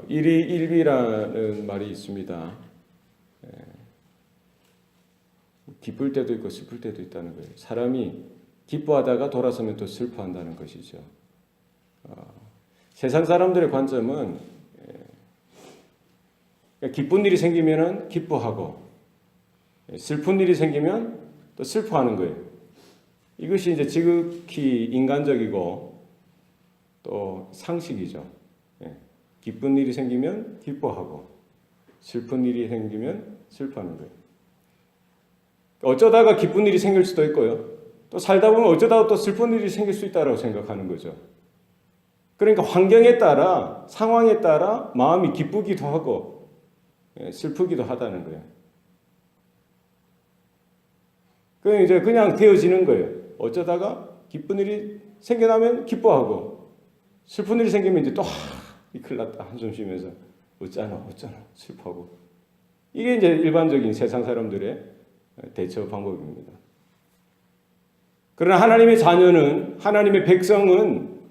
일희일비라는 말이 있습니다. 기쁠 때도 있고 슬플 때도 있다는 거예요. 사람이 기뻐하다가 돌아서면 또 슬퍼한다는 것이죠. 세상 사람들의 관점은 기쁜 일이 생기면 기뻐하고 슬픈 일이 생기면 또 슬퍼하는 거예요. 이것이 이제 지극히 인간적이고 또 상식이죠. 기쁜 일이 생기면 기뻐하고 슬픈 일이 생기면 슬퍼하는 거예요. 어쩌다가 기쁜 일이 생길 수도 있고요. 또 살다 보면 어쩌다가 또 슬픈 일이 생길 수 있다고 생각하는 거죠. 그러니까 환경에 따라 상황에 따라 마음이 기쁘기도 하고 슬프기도 하다는 거예요. 그냥 이제 그냥 되어지는 거예요. 어쩌다가 기쁜 일이 생겨나면 기뻐하고 슬픈 일이 생기면 이제 또 큰일 났다 한숨 쉬면서 어쩌나 슬퍼하고 이게 이제 일반적인 세상 사람들의 대처 방법입니다. 그러나 하나님의 자녀는 하나님의 백성은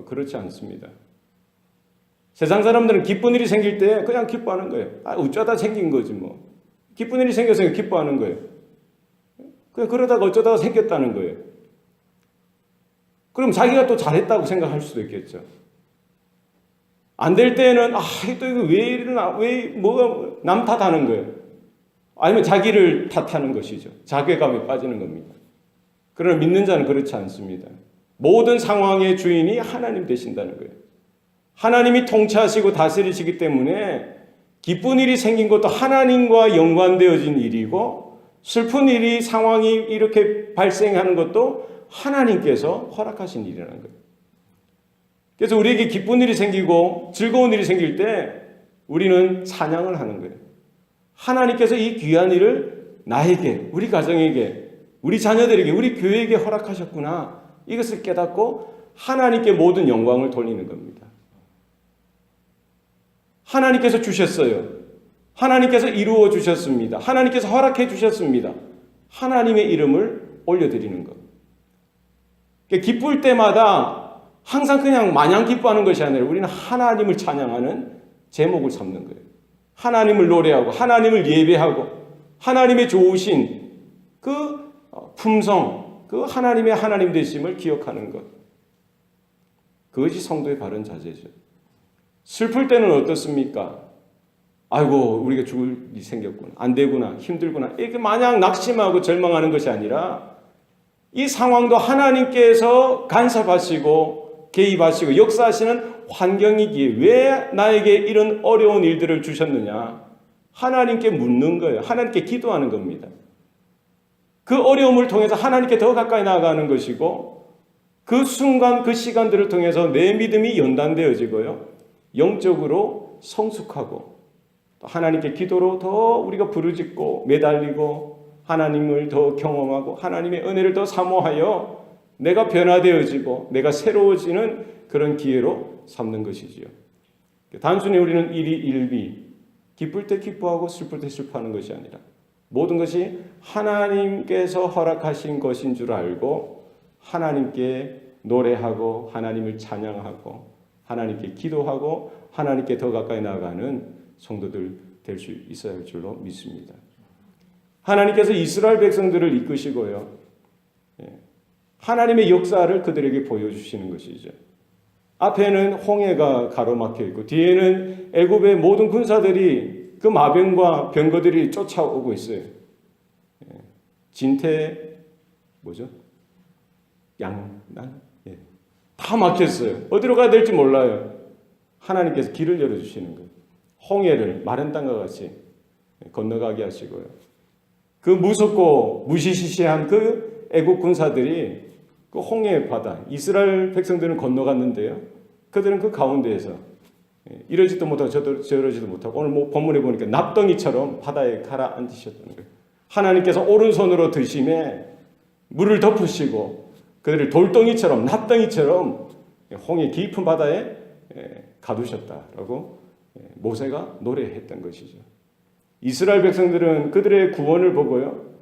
그렇지 않습니다. 세상 사람들은 기쁜 일이 생길 때 그냥 기뻐하는 거예요. 어쩌다 생긴 거지 뭐. 기쁜 일이 생겨서 기뻐하는 거예요. 그냥 그러다가 어쩌다가 생겼다는 거예요. 그럼 자기가 또 잘했다고 생각할 수도 있겠죠. 안 될 때는 또 이거 왜 이러나 뭐가 남 탓하는 거예요. 아니면 자기를 탓하는 것이죠. 자괴감에 빠지는 겁니다. 그러나 믿는 자는 그렇지 않습니다. 모든 상황의 주인이 하나님 되신다는 거예요. 하나님이 통치하시고 다스리시기 때문에 기쁜 일이 생긴 것도 하나님과 연관되어진 일이고 슬픈 일이 상황이 이렇게 발생하는 것도 하나님께서 허락하신 일이라는 거예요. 그래서 우리에게 기쁜 일이 생기고 즐거운 일이 생길 때 우리는 찬양을 하는 거예요. 하나님께서 이 귀한 일을 나에게, 우리 가정에게, 우리 자녀들에게, 우리 교회에게 허락하셨구나. 이것을 깨닫고 하나님께 모든 영광을 돌리는 겁니다. 하나님께서 주셨어요. 하나님께서 이루어 주셨습니다. 하나님께서 허락해 주셨습니다. 하나님의 이름을 올려드리는 것. 기쁠 때마다 항상 그냥 마냥 기뻐하는 것이 아니라 우리는 하나님을 찬양하는 제목을 삼는 거예요. 하나님을 노래하고 하나님을 예배하고 하나님의 좋으신 그 품성, 그 하나님의 하나님 되심을 기억하는 것. 그것이 성도의 바른 자세죠. 슬플 때는 어떻습니까? 아이고 우리가 죽을 일이 생겼구나. 안 되구나. 힘들구나. 이렇게 마냥 낙심하고 절망하는 것이 아니라 이 상황도 하나님께서 간섭하시고 개입하시고 역사하시는 환경이기에 왜 나에게 이런 어려운 일들을 주셨느냐? 하나님께 묻는 거예요. 하나님께 기도하는 겁니다. 그 어려움을 통해서 하나님께 더 가까이 나아가는 것이고 그 순간 그 시간들을 통해서 내 믿음이 연단되어지고요. 영적으로 성숙하고 또 하나님께 기도로 더 우리가 부르짖고 매달리고 하나님을 더 경험하고 하나님의 은혜를 더 사모하여 내가 변화되어지고 내가 새로워지는 그런 기회로 삼는 것이지요. 단순히 우리는 일희일비 기쁠 때 기뻐하고 슬플 때 슬퍼하는 것이 아니라 모든 것이 하나님께서 허락하신 것인 줄 알고 하나님께 노래하고 하나님을 찬양하고 하나님께 기도하고 하나님께 더 가까이 나아가는 성도들 될 수 있어야 할 줄로 믿습니다. 하나님께서 이스라엘 백성들을 이끄시고요. 하나님의 역사를 그들에게 보여주시는 것이죠. 앞에는 홍해가 가로막혀 있고 뒤에는 애굽의 모든 군사들이 그 마병과 병거들이 쫓아오고 있어요. 진태 뭐죠? 양난? 다 막혔어요. 어디로 가야 될지 몰라요. 하나님께서 길을 열어주시는 거예요. 홍해를 마른 땅과 같이 건너가게 하시고요. 그 무섭고 무시시시한 그 애국 군사들이 그 홍해 바다, 이스라엘 백성들은 건너갔는데요. 그들은 그 가운데에서 이러지도 못하고 저러지도 못하고 오늘 본문에 보니까 납덩이처럼 바다에 가라앉으셨다는 거예요. 하나님께서 오른손으로 드심에 물을 덮으시고 그들을 돌덩이처럼 납덩이처럼 홍해 깊은 바다에 가두셨다라고 모세가 노래했던 것이죠. 이스라엘 백성들은 그들의 구원을 보고요.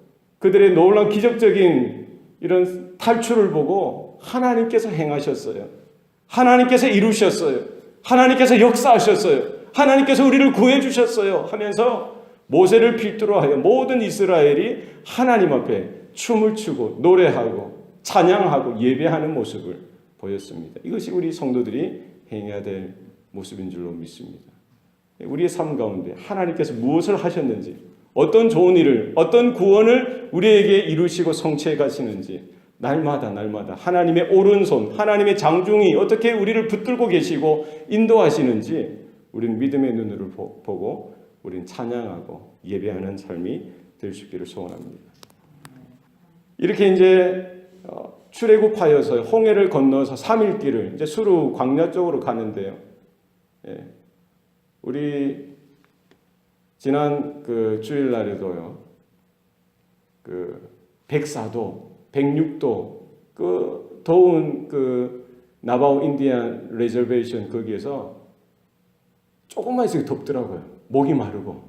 그들의 놀라운 기적적인 이런 탈출을 보고 하나님께서 행하셨어요. 하나님께서 이루셨어요. 하나님께서 역사하셨어요. 하나님께서 우리를 구해 주셨어요. 하면서 모세를 필두로 하여 모든 이스라엘이 하나님 앞에 춤을 추고 노래하고 찬양하고 예배하는 모습을 보였습니다. 이것이 우리 성도들이 행해야 될 모습인 줄로 믿습니다. 우리의 삶 가운데 하나님께서 무엇을 하셨는지, 어떤 좋은 일을, 어떤 구원을 우리에게 이루시고 성취해 가시는지 날마다 하나님의 오른손, 하나님의 장중이 어떻게 우리를 붙들고 계시고 인도하시는지 우리는 믿음의 눈으로 보고 우리는 찬양하고 예배하는 삶이 될 수 있기를 소원합니다. 이렇게 이제 출애굽하여서 홍해를 건너서 3일 길을 이제 수르 광야 쪽으로 가는데요. 예. 우리 지난 그 주일날에도요. 그 104도, 106도 그 더운 그 나바오 인디안 레저베이션 거기에서 조금만 있으면 덥더라고요. 목이 마르고.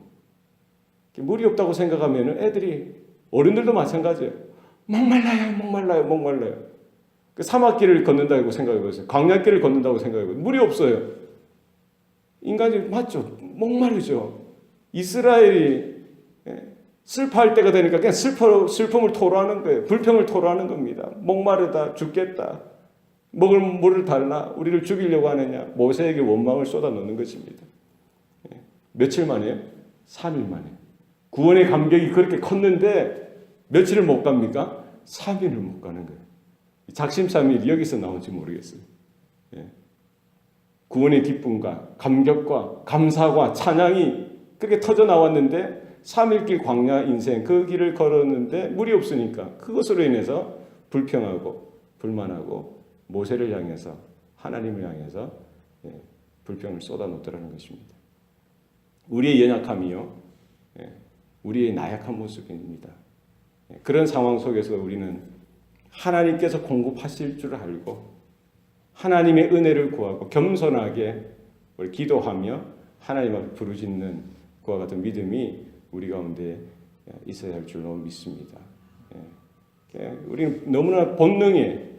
물이 없다고 생각하면 애들이 어른들도 마찬가지예요. 목말라요. 그 사막길을 걷는다고 생각해보세요. 광야길을 걷는다고 생각해보세요. 물이 없어요. 인간이 맞죠? 목마르죠. 이스라엘이 슬퍼할 때가 되니까 그냥 슬픔을 토로하는 거예요. 불평을 토로하는 겁니다. 목마르다, 죽겠다. 먹을 물을 달라. 우리를 죽이려고 하느냐. 모세에게 원망을 쏟아놓는 것입니다. 며칠 만에요? 3일 만에. 구원의 감격이 그렇게 컸는데 며칠을 못 갑니까? 3일을 못 가는 거예요. 작심삼일이 여기서 나온지 모르겠어요. 구원의 기쁨과 감격과 감사와 찬양이 그렇게 터져 나왔는데 3일길 광야 인생 그 길을 걸었는데 물이 없으니까 그것으로 인해서 불평하고 불만하고 모세를 향해서 하나님을 향해서 불평을 쏟아놓더라는 것입니다. 우리의 연약함이요. 우리의 나약한 모습입니다. 그런 상황 속에서 우리는 하나님께서 공급하실 줄 알고 하나님의 은혜를 구하고 겸손하게 우리 기도하며 하나님 앞에 부르짖는 그와 같은 믿음이 우리 가운데 있어야 할 줄로 믿습니다. 우리는 너무나 본능에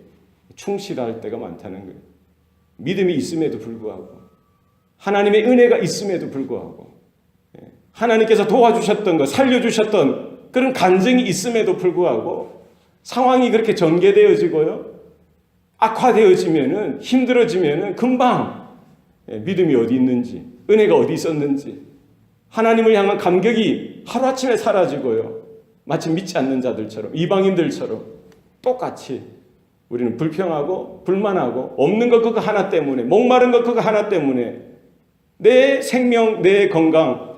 충실할 때가 많다는 거예요. 믿음이 있음에도 불구하고 하나님의 은혜가 있음에도 불구하고 하나님께서 도와주셨던 것, 살려주셨던 그런 간증이 있음에도 불구하고 상황이 그렇게 전개되어지고요. 악화되어지면은 힘들어지면은 금방 믿음이 어디 있는지, 은혜가 어디 있었는지, 하나님을 향한 감격이 하루아침에 사라지고요. 마치 믿지 않는 자들처럼, 이방인들처럼 똑같이 우리는 불평하고 불만하고 없는 것 그거 하나 때문에, 목마른 것 그거 하나 때문에 내 생명, 내 건강,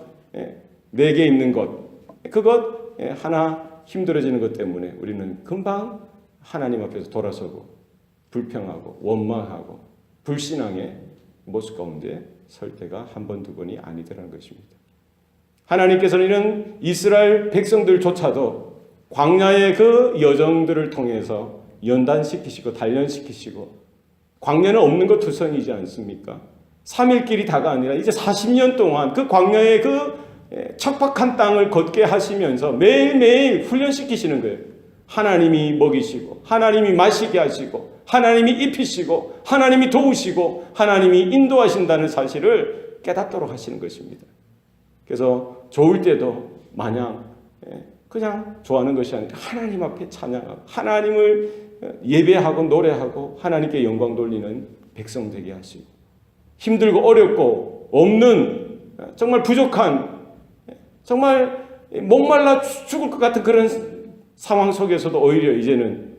내게 있는 것, 그것 하나 힘들어지는 것 때문에 우리는 금방 하나님 앞에서 돌아서고 불평하고 원망하고 불신앙의 모습 가운데 설 때가 한 번, 두 번이 아니더라는 것입니다. 하나님께서는 이런 이스라엘 백성들조차도 광야의 그 여정들을 통해서 연단시키시고 단련시키시고 광야는 없는 것 투성이지 않습니까? 3일 길이 다가 아니라 이제 40년 동안 그 광야의 그 척박한 땅을 걷게 하시면서 매일매일 훈련시키시는 거예요. 하나님이 먹이시고 하나님이 마시게 하시고 하나님이 입히시고 하나님이 도우시고 하나님이 인도하신다는 사실을 깨닫도록 하시는 것입니다. 그래서 좋을 때도 마냥 그냥 좋아하는 것이 아니라 하나님 앞에 찬양하고 하나님을 예배하고 노래하고 하나님께 영광 돌리는 백성 되게 하시고 힘들고 어렵고 없는 정말 부족한 정말 목말라 죽을 것 같은 그런 상황 속에서도 오히려 이제는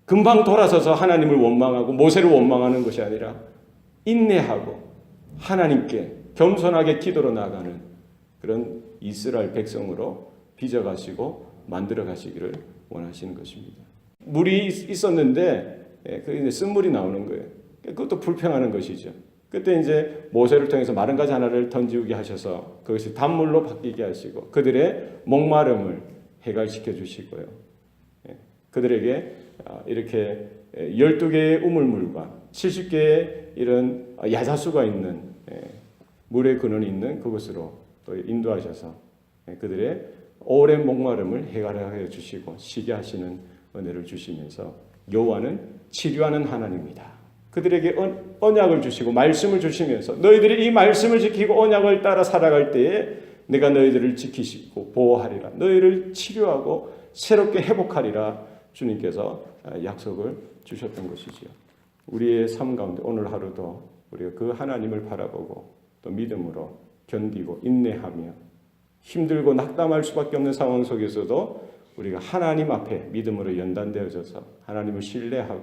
금방 돌아서서 하나님을 원망하고 모세를 원망하는 것이 아니라 인내하고 하나님께 겸손하게 기도로 나아가는 그런 이스라엘 백성으로 빚어가시고 만들어가시기를 원하시는 것입니다. 물이 있었는데 그 쓴물이 나오는 거예요. 그것도 불평하는 것이죠. 그때 이제 모세를 통해서 마른 가지 하나를 던지우게 하셔서 그것이 단물로 바뀌게 하시고 그들의 목마름을 해갈시켜 주시고요. 그들에게 이렇게 12개의 우물물과 70개의 이런 야자수가 있는 물의 근원이 있는 그곳으로 또 인도하셔서 그들의 오랜 목마름을 해결하여 주시고 쉬게 하시는 은혜를 주시면서 여호와는 치료하는 하나님이다. 그들에게 언약을 주시고 말씀을 주시면서 너희들이 이 말씀을 지키고 언약을 따라 살아갈 때에 내가 너희들을 지키시고 보호하리라. 너희를 치료하고 새롭게 회복하리라. 주님께서 약속을 주셨던 것이지요. 우리의 삶 가운데 오늘 하루도 우리가 그 하나님을 바라보고 또 믿음으로 견디고 인내하며 힘들고 낙담할 수밖에 없는 상황 속에서도 우리가 하나님 앞에 믿음으로 연단되어져서 하나님을 신뢰하고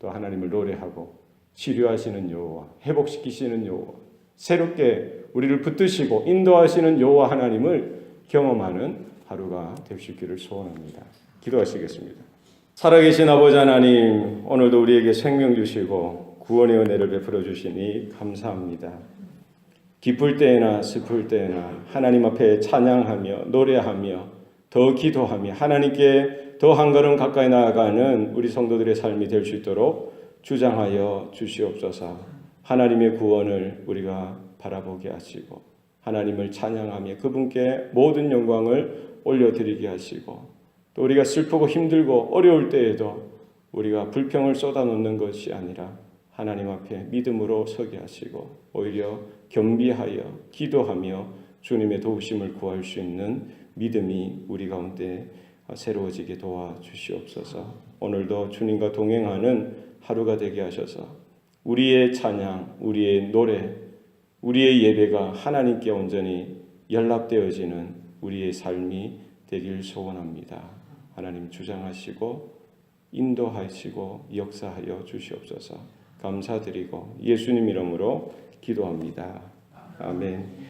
또 하나님을 노래하고 치료하시는 여호와, 회복시키시는 여호와, 새롭게 우리를 붙드시고 인도하시는 여호와 하나님을 경험하는 하루가 될 수 있기를 소원합니다. 기도하시겠습니다. 살아계신 아버지 하나님, 오늘도 우리에게 생명 주시고 구원의 은혜를 베풀어 주시니 감사합니다. 기쁠 때나 슬플 때나 하나님 앞에 찬양하며 노래하며 더 기도하며 하나님께 더 한 걸음 가까이 나아가는 우리 성도들의 삶이 될 수 있도록 주장하여 주시옵소서. 하나님의 구원을 우리가 바라보게 하시고 하나님을 찬양하며 그분께 모든 영광을 올려드리게 하시고 또 우리가 슬프고 힘들고 어려울 때에도 우리가 불평을 쏟아놓는 것이 아니라 하나님 앞에 믿음으로 서게 하시고 오히려 겸비하여 기도하며 주님의 도우심을 구할 수 있는 믿음이 우리 가운데 새로워지게 도와주시옵소서. 오늘도 주님과 동행하는 하루가 되게 하셔서 우리의 찬양, 우리의 노래, 우리의 예배가 하나님께 온전히 연락되어지는 우리의 삶이 되길 소원합니다. 하나님 주장하시고 인도하시고 역사하여 주시옵소서. 감사드리고 예수님 이름으로 기도합니다. 아멘.